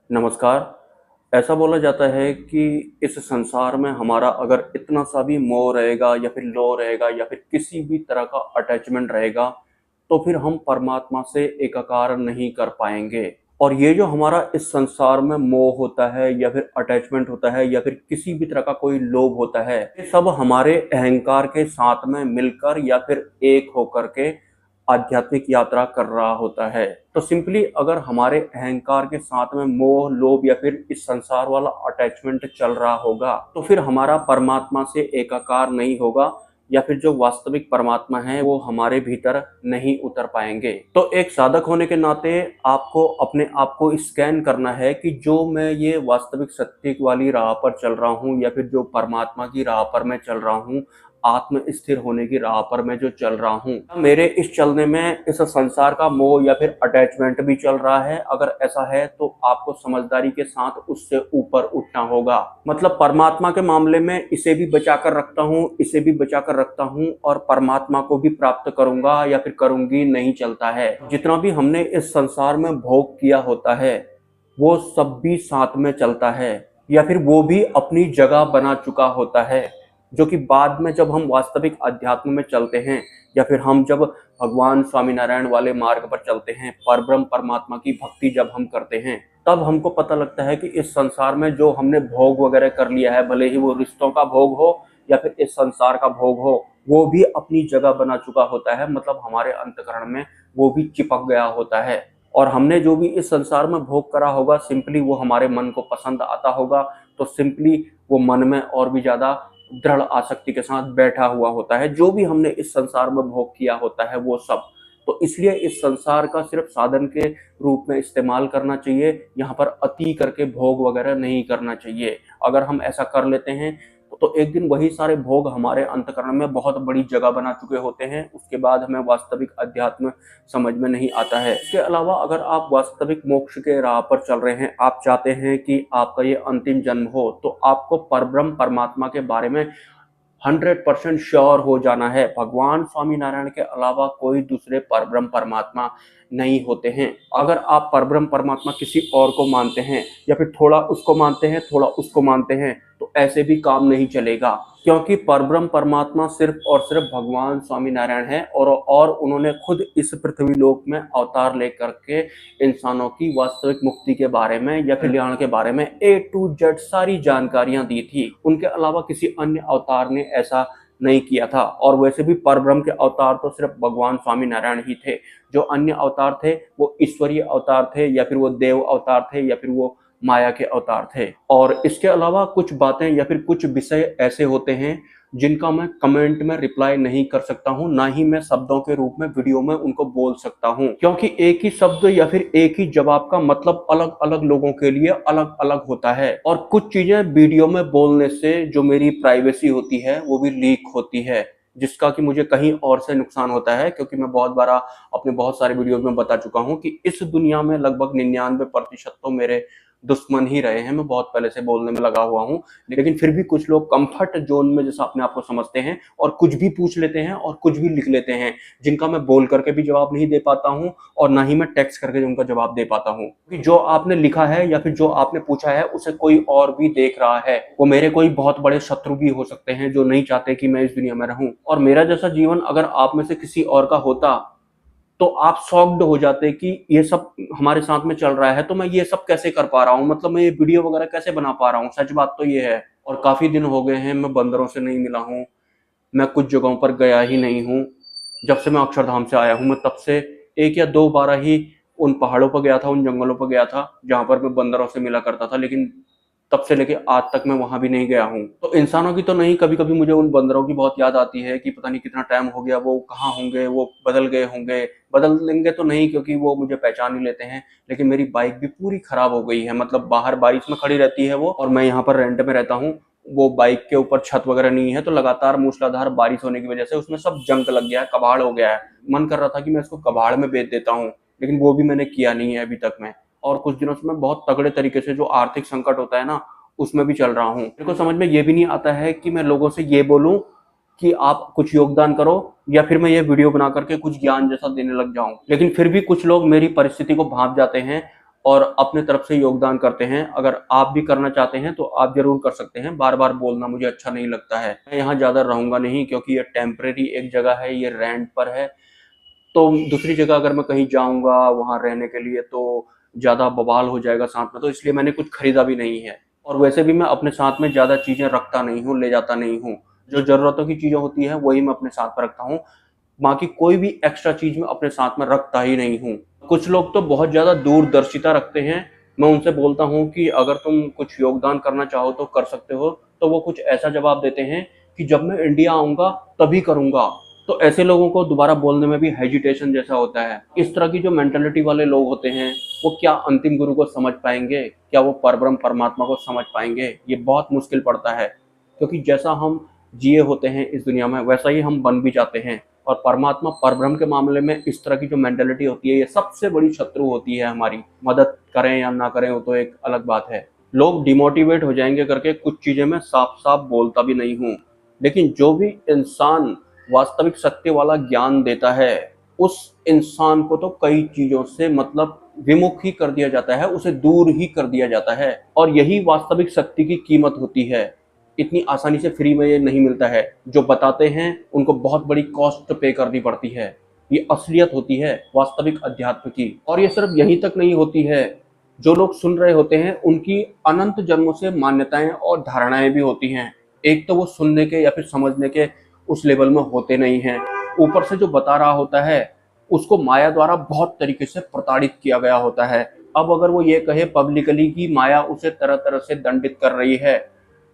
नमस्कार। ऐसा बोला जाता है कि इस संसार में हमारा अगर इतना सा भी मोह रहेगा या फिर लोभ रहेगा या फिर किसी भी तरह का अटैचमेंट रहेगा, तो फिर हम परमात्मा से एकाकार नहीं कर पाएंगे। और ये जो हमारा इस संसार में मोह होता है या फिर अटैचमेंट होता है या फिर किसी भी तरह का कोई लोभ होता है, ये सब हमारे अहंकार के साथ में मिलकर या फिर एक होकर के आध्यात्मिक यात्रा कर रहा होता है। तो सिंपली अगर हमारे अहंकार के साथ में मोह लोभ या फिर इस संसार वाला अटैचमेंट चल रहा होगा, तो फिर हमारा परमात्मा से एकाकार नहीं होगा या फिर जो वास्तविक परमात्मा है वो हमारे भीतर नहीं उतर पाएंगे। तो एक साधक होने के नाते आपको अपने आप को स्कैन करना है कि जो मैं ये वास्तविक सत्य वाली राह पर चल रहा हूँ या फिर जो परमात्मा की राह पर मैं चल रहा हूँ, आत्म स्थिर होने की राह पर मैं जो चल रहा हूँ, मेरे इस चलने में इस संसार का मोह या फिर अटैचमेंट भी चल रहा है। अगर ऐसा है तो आपको समझदारी के साथ उससे ऊपर उठना होगा। मतलब परमात्मा के मामले में इसे भी बचा कर रखता हूँ, इसे भी बचा कर रखता हूँ और परमात्मा को भी प्राप्त करूंगा या फिर करूंगी नहीं चलता है। जितना भी हमने इस संसार में भोग किया होता है वो सब भी साथ में चलता है या फिर वो भी अपनी जगह बना चुका होता है, जो कि बाद में जब हम वास्तविक अध्यात्म में चलते हैं या फिर हम जब भगवान स्वामीनारायण वाले मार्ग पर चलते हैं, परब्रह्म परमात्मा की भक्ति जब हम करते हैं, तब हमको पता लगता है कि इस संसार में जो हमने भोग वगैरह कर लिया है, भले ही वो रिश्तों का भोग हो या फिर इस संसार का भोग हो, वो भी अपनी जगह बना चुका होता है। मतलब हमारे अंतकरण में वो भी चिपक गया होता है। और हमने जो भी इस संसार में भोग करा होगा, सिंपली वो हमारे मन को पसंद आता होगा, तो सिंपली वो मन में और भी ज्यादा दृढ़ आसक्ति के साथ बैठा हुआ होता है, जो भी हमने इस संसार में भोग किया होता है वो सब। तो इसलिए इस संसार का सिर्फ साधन के रूप में इस्तेमाल करना चाहिए, यहाँ पर अति करके भोग वगैरह नहीं करना चाहिए। अगर हम ऐसा कर लेते हैं तो एक दिन वही सारे भोग हमारे अंतकरण में बहुत बड़ी जगह बना चुके होते हैं। उसके बाद हमें वास्तविक अध्यात्म समझ में नहीं आता है। इसके अलावा अगर आप वास्तविक मोक्ष के राह पर चल रहे हैं, आप चाहते हैं कि आपका ये अंतिम जन्म हो, तो आपको परब्रह्म परमात्मा के बारे में 100% श्योर हो जाना है। भगवान स्वामीनारायण के अलावा कोई दूसरे परब्रह्म परमात्मा नहीं होते हैं। अगर आप परब्रह्म परमात्मा किसी और को मानते हैं या फिर थोड़ा उसको मानते हैं थोड़ा उसको मानते हैं, तो ऐसे भी काम नहीं चलेगा, क्योंकि परब्रह्म परमात्मा सिर्फ और सिर्फ भगवान स्वामीनारायण है और उन्होंने खुद इस पृथ्वी लोक में अवतार लेकर के इंसानों की वास्तविक मुक्ति के बारे में या कल्याण के बारे में A to Z सारी जानकारियां दी थी। उनके अलावा किसी अन्य अवतार ने ऐसा नहीं किया था। और वैसे भी परब्रह्म के अवतार तो सिर्फ भगवान स्वामीनारायण ही थे। जो अन्य अवतार थे वो ईश्वरीय अवतार थे या फिर वो देव अवतार थे या फिर वो माया के अवतार थे। और इसके अलावा कुछ बातें या फिर कुछ विषय ऐसे होते हैं जिनका मैं कमेंट में रिप्लाई नहीं कर सकता हूं, ना ही मैं शब्दों के रूप में वीडियो में उनको बोल सकता हूं, क्योंकि एक ही शब्द या फिर एक ही जवाब का मतलब अलग अलग लोगों के लिए अलग अलग होता है। और कुछ चीजें वीडियो में बोलने से जो मेरी प्राइवेसी होती है वो भी लीक होती है, जिसका कि मुझे कहीं और से नुकसान होता है। क्योंकि मैं बहुत बार अपने बहुत सारे वीडियोज में बता चुका हूं कि इस दुनिया में लगभग 99% तो मेरे दुश्मन ही रहे हैं। मैं बहुत पहले से बोलने में लगा हुआ हूँ, लेकिन फिर भी कुछ लोग कंफर्ट जोन में जैसा अपने आप को समझते हैं और कुछ भी पूछ लेते हैं और कुछ भी लिख लेते हैं, जिनका मैं बोल करके भी जवाब नहीं दे पाता हूँ और ना ही मैं टेक्स्ट करके उनका जवाब दे पाता हूँ। क्योंकि जो आपने लिखा है या फिर जो आपने पूछा है उसे कोई और भी देख रहा है। वो मेरे कोई बहुत बड़े शत्रु भी हो सकते हैं जो नहीं चाहते कि मैं इस दुनिया में रहूं। और मेरा जैसा जीवन अगर आप में से किसी और का होता तो आप शॉक्ड हो जाते कि ये सब हमारे साथ में चल रहा है, तो मैं ये सब कैसे कर पा रहा हूँ, मतलब मैं ये वीडियो वगैरह कैसे बना पा रहा हूँ। सच बात तो ये है। और काफी दिन हो गए हैं मैं बंदरों से नहीं मिला हूँ, मैं कुछ जगहों पर गया ही नहीं हूँ। जब से मैं अक्षरधाम से आया हूँ, मैं तब से एक या दो बार ही उन पहाड़ों पर गया था, उन जंगलों पर गया था जहां पर मैं बंदरों से मिला करता था, लेकिन तब से लेके आज तक मैं वहां भी नहीं गया हूँ। तो इंसानों की तो नहीं, कभी कभी मुझे उन बंदरों की बहुत याद आती है कि पता नहीं कितना टाइम हो गया, वो कहाँ होंगे, वो बदल गए होंगे। बदल लेंगे तो नहीं, क्योंकि वो मुझे पहचान ही लेते हैं। लेकिन मेरी बाइक भी पूरी खराब हो गई है, मतलब बाहर बारिश में खड़ी रहती है वो, और मैं यहाँ पर रेंट में रहता हूँ। वो बाइक के ऊपर छत वगैरह नहीं है, तो लगातार मूसलाधार बारिश होने की वजह से उसमें सब जंग लग गया है, कबाड़ हो गया है। मन कर रहा था कि मैं इसको कबाड़ में बेच देता हूँ, लेकिन वो भी मैंने किया नहीं है अभी तक में। और कुछ दिनों से मैं बहुत तगड़े तरीके से, जो आर्थिक संकट होता है ना, उसमें भी चल रहा हूँ। मेरे को समझ में ये भी नहीं आता है कि मैं लोगों से ये बोलूं कि आप कुछ योगदान करो, या फिर मैं ये वीडियो बना करके कुछ ज्ञान जैसा देने लग जाऊं। लेकिन फिर भी कुछ लोग मेरी परिस्थिति को भांप जाते हैं और अपने तरफ से योगदान करते हैं। अगर आप भी करना चाहते हैं तो आप ज़रूर कर सकते हैं। बार-बार बोलना मुझे अच्छा नहीं लगता है। मैं यहाँ ज़्यादा रहूँगा नहीं क्योंकि ये टेम्परेरी एक जगह है, ये रेंट पर है। तो दूसरी जगह अगर मैं कहीं जाऊँगा वहाँ रहने के लिए तो ज़्यादा बवाल हो जाएगा साथ में, तो इसलिए मैंने कुछ खरीदा भी नहीं है। और वैसे भी मैं अपने साथ में ज़्यादा चीज़ें रखता नहीं हूँ, ले जाता नहीं हूँ। जो ज़रूरतों की चीज़ें होती हैं वही मैं अपने साथ में रखता हूँ। बाकी कोई भी एक्स्ट्रा चीज़ मैं अपने साथ में रखता ही नहीं हूँ। कुछ लोग तो बहुत ज़्यादा दूरदर्शिता रखते हैं। मैं उनसे बोलता हूँ कि अगर तुम कुछ योगदान करना चाहो तो कर सकते हो, तो वो कुछ ऐसा जवाब देते हैं कि जब मैं इंडिया आऊँगा तभी करूँगा। तो ऐसे लोगों को दोबारा बोलने में भी हेजिटेशन जैसा होता है। इस तरह की जो मेंटालिटी वाले लोग होते हैं, वो क्या अंतिम गुरु को समझ पाएँगे? क्या वो परब्रह्म परमात्मा को समझ पाएँगे? ये बहुत मुश्किल पड़ता है, क्योंकि जैसा हम जिए होते हैं इस दुनिया में, वैसा ही हम बन भी जाते हैं। और परमात्मा परब्रह्म के मामले में इस तरह की जो मेंटालिटी होती है, ये सबसे बड़ी शत्रु होती है हमारी। मदद करें या ना करें वो तो एक अलग बात है। लोग डिमोटिवेट हो जाएँगे करके कुछ चीज़ें मैं साफ-साफ बोलता भी नहीं हूँ। लेकिन जो भी इंसान वास्तविक सत्य वाला ज्ञान देता है, उस इंसान को तो कई चीज़ों से मतलब विमुख ही कर दिया जाता है, उसे दूर ही कर दिया जाता है। और यही वास्तविक सत्य की कीमत होती है। इतनी आसानी से फ्री में ये नहीं मिलता है। जो बताते हैं उनको बहुत बड़ी कॉस्ट पे करनी पड़ती है। ये असलियत होती है वास्तविक अध्यात्म की। और ये सिर्फ यहीं तक नहीं होती है। जो लोग सुन रहे होते हैं उनकी अनंत जन्मों से मान्यताएं और धारणाएं भी होती हैं। एक तो वो सुनने के या फिर समझने के उस लेवल में होते नहीं हैं। ऊपर से जो बता रहा होता है उसको माया द्वारा बहुत तरीके से प्रताड़ित किया गया होता है। अब अगर वो ये कहे पब्लिकली कि माया उसे तरह तरह से दंडित कर रही है,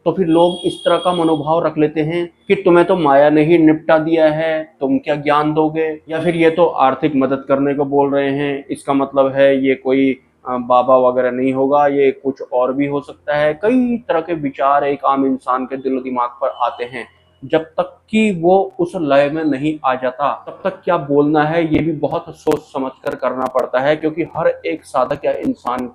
तो फिर लोग इस तरह का मनोभाव रख लेते हैं कि तुम्हें तो माया ने ही निपटा दिया है, तुम क्या ज्ञान दोगे। या फिर ये तो आर्थिक मदद करने को बोल रहे हैं, इसका मतलब है ये कोई बाबा वगैरह नहीं होगा, ये कुछ और भी हो सकता है। कई तरह के विचार एक आम इंसान के दिल दिमाग पर आते हैं। जब तक कि वो उस लय में नहीं आ जाता, तब तक क्या बोलना है ये भी बहुत सोच समझ कर करना पड़ता है, क्योंकि हर एक साधक या इंसान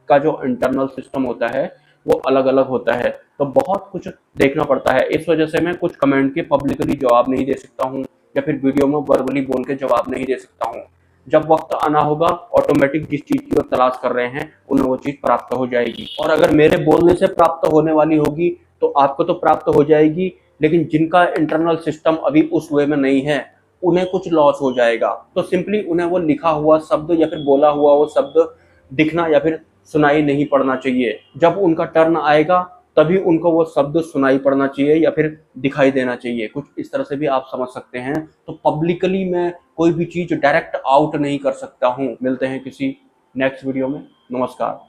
का जो इंटरनल सिस्टम होता है वो अलग अलग होता है। तो बहुत कुछ देखना पड़ता है। इस वजह से मैं कुछ कमेंट के पब्लिकली जवाब नहीं दे सकता हूँ, या फिर वीडियो में वर्बली बोल के जवाब नहीं दे सकता हूँ। जब वक्त आना होगा, ऑटोमेटिक जिस चीज की वो तलाश कर रहे हैं उन्हें वो चीज प्राप्त हो जाएगी। और अगर मेरे बोलने से प्राप्त होने वाली होगी तो आपको तो प्राप्त हो जाएगी, लेकिन जिनका इंटरनल सिस्टम अभी उस वे में नहीं है उन्हें कुछ लॉस हो जाएगा। तो सिंपली उन्हें वो लिखा हुआ शब्द या फिर बोला हुआ वो शब्द दिखना या फिर सुनाई नहीं पड़ना चाहिए। जब उनका टर्न आएगा तभी उनको वो शब्द सुनाई पड़ना चाहिए या फिर दिखाई देना चाहिए। कुछ इस तरह से भी आप समझ सकते हैं। तो पब्लिकली मैं कोई भी चीज डायरेक्ट आउट नहीं कर सकता हूँ। मिलते हैं किसी नेक्स्ट वीडियो में। नमस्कार।